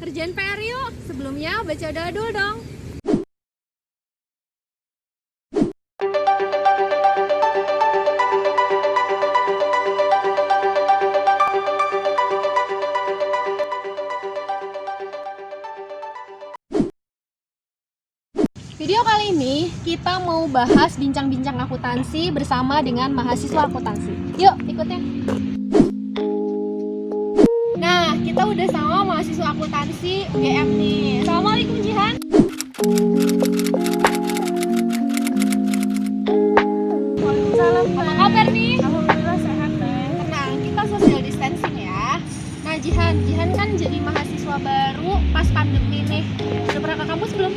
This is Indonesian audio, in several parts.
Kerjaan PR yuk. Sebelumnya baca doa dulu dong. Video kali ini kita mau bahas bincang-bincang akuntansi bersama dengan mahasiswa akuntansi. Yuk, ikutin. Nah, kita udah sama mahasiswa akuntansi UGM nih. Assalamualaikum Jihan. Waalaikumsalam. Apa kabar nih? Alhamdulillah sehat teh. Tenang, kita social distancing ya. Nah, Jihan kan jadi mahasiswa baru pas pandemi nih. Udah pernah ke kampus belum?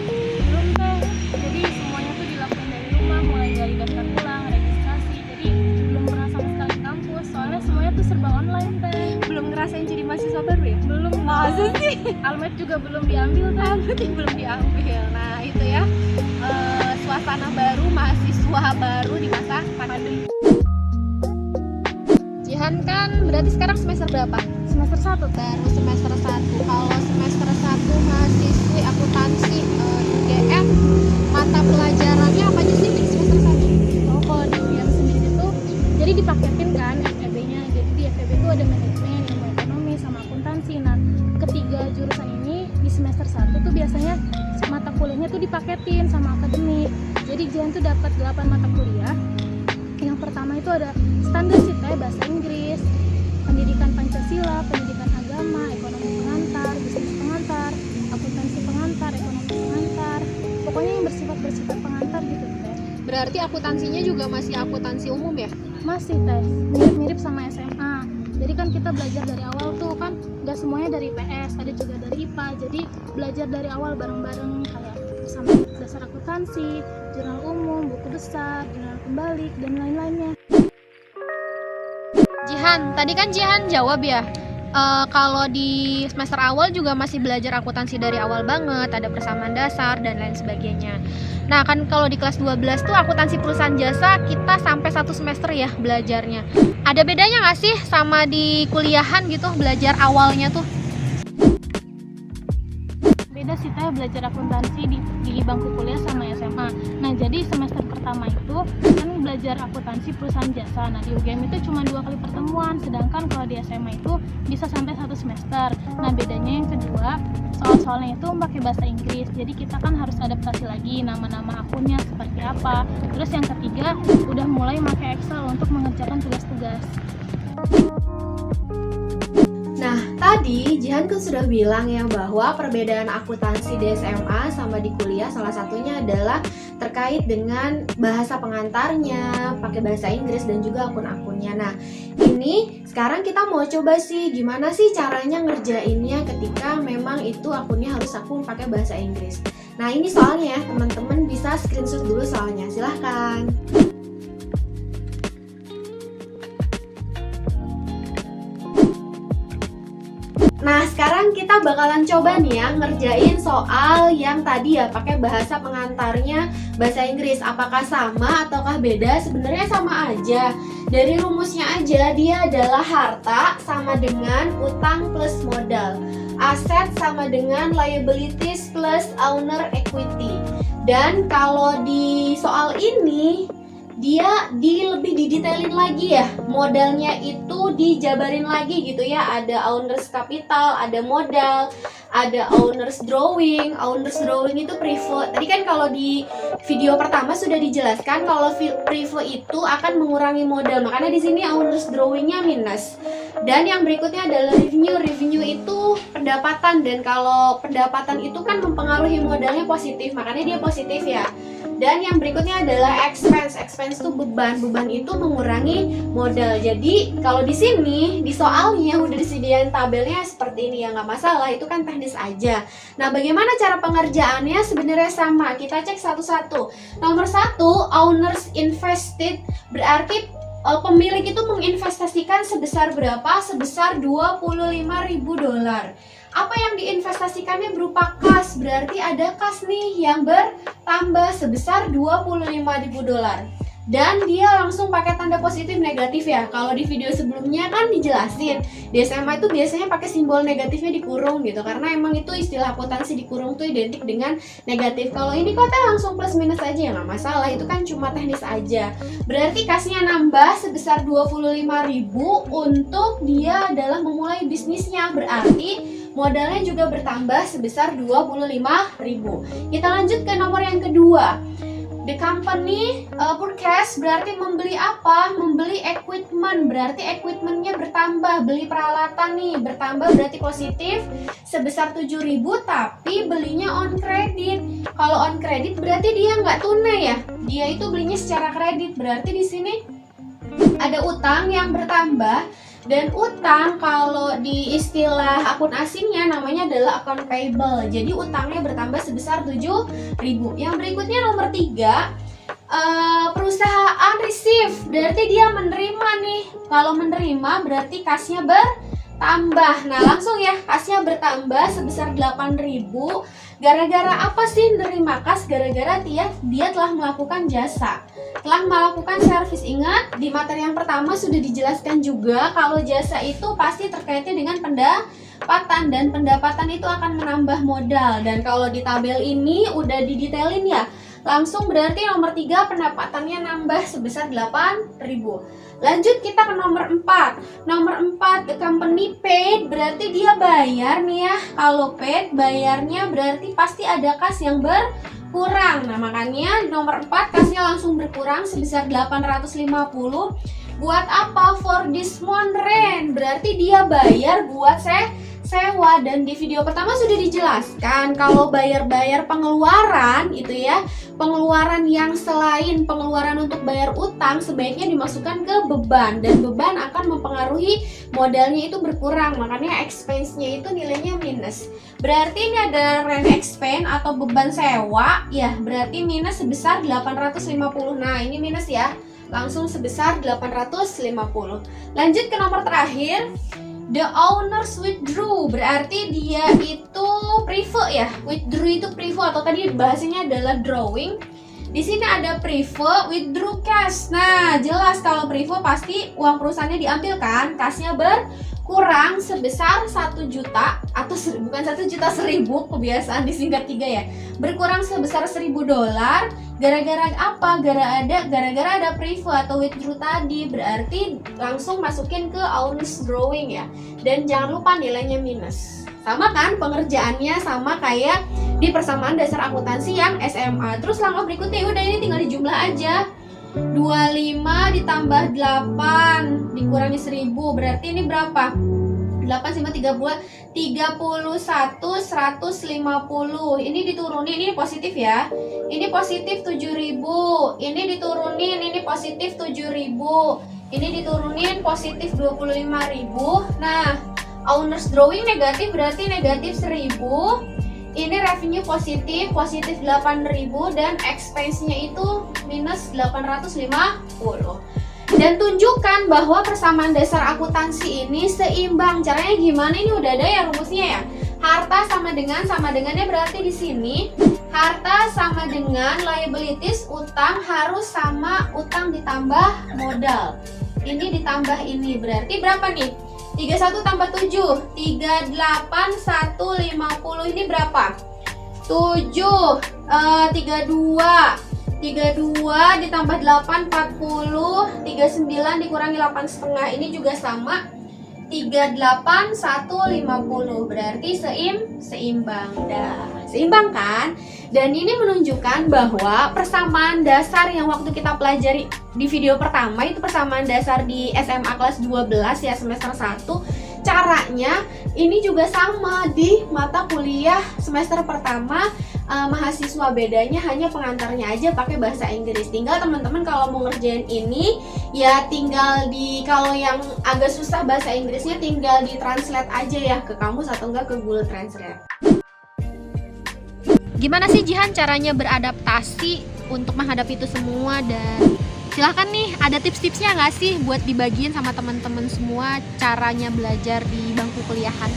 Belum teh. Jadi semuanya tuh dilakukan dari rumah, mulai dari daftar ulang, registrasi. Jadi belum pernah sama sekali ke kampus. Soalnya semuanya tuh serba online teh. Belum ngerasain jadi mahasiswa baru ya? Belum. Masa sih? Almet juga belum diambil teh. Berarti belum diambil. Nah, itu ya. Suasana baru, mahasiswa baru di masa pandemi. Jihan kan berarti sekarang semester berapa? Semester 1 teh. Baru semester 1. Kalau semester 1 mahasiswi akuntansi UGM, mata pelajarannya apa aja sih di semester 1? Oh, kalau di UGM sendiri tuh jadi dipaketin kan FEB-nya. Jadi di FEB itu ada manajemen, ilmu ekonomi, sama akuntansi. Nah, ketiga jurusan ini di semester 1 tuh biasanya mata kuliahnya tuh dipaketin sama akademik. Jadi Jihan tuh dapat 8 mata kuliah. Yang pertama itu ada standar sih teh, bahasa Inggris, pendidikan Pancasila, pendidikan agama, ekonomi pengantar, bisnis pengantar, akuntansi pengantar, ekonomi pengantar. Pokoknya yang bersifat pengantar gitu teh. Berarti akuntansinya juga masih akuntansi umum ya? Masih teh, mirip-mirip sama SMA. Jadi kan kita belajar dari awal tuh kan nggak semuanya dari PS, ada juga dari IPA. Jadi belajar dari awal bareng-bareng kayak sama dasar akuntansi, jurnal umum, buku besar, jurnal kembali, dan lain-lainnya. Jihan, tadi kan Jihan jawab ya, kalau di semester awal juga masih belajar akuntansi dari awal banget, ada persamaan dasar dan lain sebagainya. Nah kan kalau di kelas 12 tuh akuntansi perusahaan jasa kita sampai 1 semester ya belajarnya. Ada bedanya nggak sih sama di kuliahan gitu belajar awalnya tuh? Beda sih teh belajar akuntansi di bangku kuliah sama SMA. Nah jadi semester pertama itu kan belajar akuntansi perusahaan jasa. Nah di UGM itu cuma 2 kali pertemuan, sedangkan kalau di SMA itu bisa sampai 1 semester. Nah bedanya yang kedua, soal-soalnya itu pakai bahasa Inggris. Jadi kita kan harus adaptasi lagi nama-nama akunnya seperti apa. Terus yang ketiga udah mulai pakai Excel untuk mengerjakan tugas-tugas. Nah, tadi Jihan kan sudah bilang ya bahwa perbedaan akuntansi di SMA sama di kuliah salah satunya adalah terkait dengan bahasa pengantarnya, pakai bahasa Inggris dan juga akun-akunnya. Nah, ini sekarang kita mau coba sih gimana sih caranya ngerjainnya ketika memang itu akunnya harus akun pakai bahasa Inggris. Nah, ini soalnya teman-teman bisa screenshot dulu soalnya. Silahkan. Nah, sekarang kita bakalan coba nih ya ngerjain soal yang tadi ya pakai bahasa pengantarnya bahasa Inggris. Apakah sama ataukah beda? Sebenarnya sama aja. Dari rumusnya aja dia adalah harta sama dengan utang plus modal. Aset sama dengan liabilities plus owner equity. Dan kalau di soal ini dia lebih didetailin lagi ya, modalnya itu dijabarin lagi gitu ya, ada owner's capital, ada modal, ada owner's drawing. Owner's drawing itu prive. Tadi kan kalau di video pertama sudah dijelaskan kalau prive itu akan mengurangi modal, makanya di sini owner's drawingnya minus. Dan yang berikutnya adalah revenue. Revenue itu pendapatan, dan kalau pendapatan itu kan mempengaruhi modalnya positif, makanya dia positif ya. Dan yang berikutnya adalah expense. Expense itu beban. Beban itu mengurangi modal. Jadi kalau di sini di soalnya udah disediain tabelnya seperti ini ya, nggak masalah. Itu kan teknis aja. Nah, bagaimana cara pengerjaannya? Sebenarnya sama. Kita cek satu-satu. Nomor 1, owners invested berarti pemilik itu menginvestasikan sebesar berapa? Sebesar $25.000. Apa yang diinvestasikannya berupa kas, berarti ada kas nih yang bertambah sebesar $25.000. dan dia langsung pakai tanda positif negatif ya. Kalau di video sebelumnya kan dijelasin di SMA itu biasanya pakai simbol negatifnya dikurung gitu, karena emang itu istilah akuntansi dikurung tuh identik dengan negatif. Kalau ini kok teh langsung plus minus aja ya nggak masalah, itu kan cuma teknis aja. Berarti kasnya nambah sebesar 25.000 untuk dia adalah memulai bisnisnya, berarti modalnya juga bertambah sebesar 25.000. Kita lanjut ke nomor yang kedua. The company purchase berarti membeli apa? Membeli equipment, berarti equipmentnya bertambah. Beli peralatan nih, bertambah berarti positif sebesar 7.000, tapi belinya on credit. Kalau on credit berarti dia nggak tunai ya, dia itu belinya secara kredit. Berarti di sini ada utang yang bertambah. Dan utang kalau di istilah akun asingnya namanya adalah account payable. Jadi utangnya bertambah sebesar 7.000. Yang berikutnya nomor 3, perusahaan receive, berarti dia menerima nih. Kalau menerima berarti kasnya bertambah. Nah langsung ya, kasnya bertambah sebesar 8.000. Gara-gara apa sih nerima kas? Gara-gara dia telah melakukan jasa, telah melakukan servis. Ingat di materi yang pertama sudah dijelaskan juga kalau jasa itu pasti terkaitnya dengan pendapatan, dan pendapatan itu akan menambah modal. Dan kalau di tabel ini udah didetailin ya, langsung berarti nomor 3 pendapatannya nambah sebesar 8.000. Lanjut kita ke nomor 4. Nomor 4, the company paid, berarti dia bayar nih ya. Kalau paid bayarnya berarti pasti ada kas yang berkurang. Nah makanya nomor 4 kasnya langsung berkurang sebesar 850. Buat apa? For this month rent, berarti dia bayar buat sewa. Dan di video pertama sudah dijelaskan kalau bayar pengeluaran itu ya, pengeluaran yang selain pengeluaran untuk bayar utang sebaiknya dimasukkan ke beban, dan beban akan mempengaruhi modalnya itu berkurang, makanya expense-nya itu nilainya minus. Berarti ini ada rent expense atau beban sewa ya, berarti minus sebesar 850. Nah ini minus ya, langsung sebesar 850. Lanjut ke nomor terakhir, the owners withdrew, berarti dia itu prefer ya. Withdraw itu prefer, atau tadi bahasanya adalah drawing. Di sini ada prefer, withdraw cash. Nah, jelas kalau prefer pasti uang perusahaannya diambil kan, kasnya berkurang sebesar 1 juta atau bukan 1 juta, 1.000, kebiasaan disingkat 3 ya. Berkurang sebesar $1.000. Gara-gara apa? Gara-gara ada prefer atau withdraw tadi, berarti langsung masukin ke owners drawing ya. Dan jangan lupa nilainya minus. Sama kan pengerjaannya, sama kayak di persamaan dasar akuntansi yang SMA. Terus langkah berikutnya udah ini tinggal dijumlah aja. 25 ditambah 8 dikurangi 1.000, berarti ini berapa? 8 sama 31, 150. Ini diturunin, ini positif ya. Ini positif 7.000. Ini diturunin, ini positif 7.000. Ini diturunin positif 25.000. Nah, owners drawing negatif berarti negatif 1.000. Ini revenue positif 8.000, dan expense-nya itu minus 850. Dan tunjukkan bahwa persamaan dasar akuntansi ini seimbang. Caranya gimana? Ini udah ada ya rumusnya ya. Harta sama dengannya berarti di sini harta sama dengan liabilities, utang harus sama utang ditambah modal. Ini ditambah ini berarti berapa nih? 31 tambah 7, 38, 150. Ini berapa? 7, 32 ditambah 8, 40, 39 dikurangi 8,5, ini juga sama 38, 150, berarti seimbang. Seimbang kan? Dan ini menunjukkan bahwa persamaan dasar yang waktu kita pelajari di video pertama itu persamaan dasar di SMA kelas 12 ya, semester 1. Caranya ini juga sama di mata kuliah semester pertama. Mahasiswa bedanya hanya pengantarnya aja pakai bahasa Inggris. Tinggal teman-teman kalau mau ngerjain ini ya tinggal kalau yang agak susah bahasa Inggrisnya tinggal ditranslate aja ya ke kamus atau enggak ke Google Translate. Gimana sih Jihan caranya beradaptasi untuk menghadapi itu semua, dan silahkan nih ada tips-tipsnya nggak sih buat dibagiin sama teman-teman semua caranya belajar di bangku kuliahan?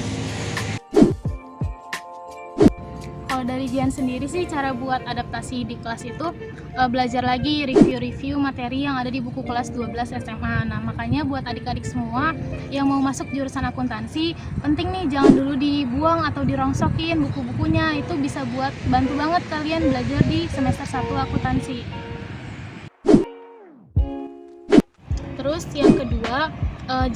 Kalau Kalau dari Jihan sendiri sih, cara buat adaptasi di kelas itu belajar lagi review-review materi yang ada di buku kelas 12 SMA. Nah, makanya buat adik-adik semua yang mau masuk jurusan akuntansi, penting nih jangan dulu dibuang atau dirongsokin buku-bukunya. Itu bisa buat bantu banget kalian belajar di semester 1 akuntansi. Terus yang kedua,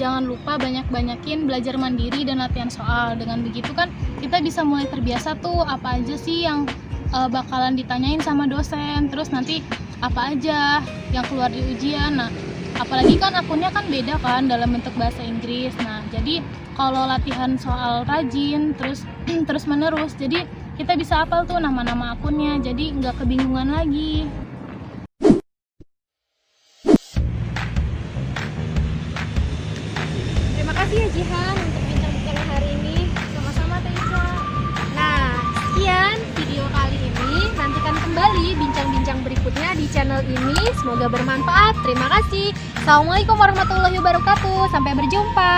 jangan lupa banyak-banyakin belajar mandiri dan latihan soal. Dengan begitu kan kita bisa mulai terbiasa tuh apa aja sih yang bakalan ditanyain sama dosen, terus nanti apa aja yang keluar di ujian. Nah, apalagi kan akunnya kan beda kan dalam bentuk bahasa Inggris. Nah, jadi kalau latihan soal rajin terus menerus, jadi kita bisa hafal tuh nama-nama akunnya, jadi nggak kebingungan lagi. Terima kasih ya Jihan untuk bincang-bincang hari ini. Sama-sama Teja. Nah, sekian video kali ini. Nantikan kembali bincang-bincang berikutnya di channel ini. Semoga bermanfaat. Terima kasih. Assalamualaikum warahmatullahi wabarakatuh. Sampai berjumpa.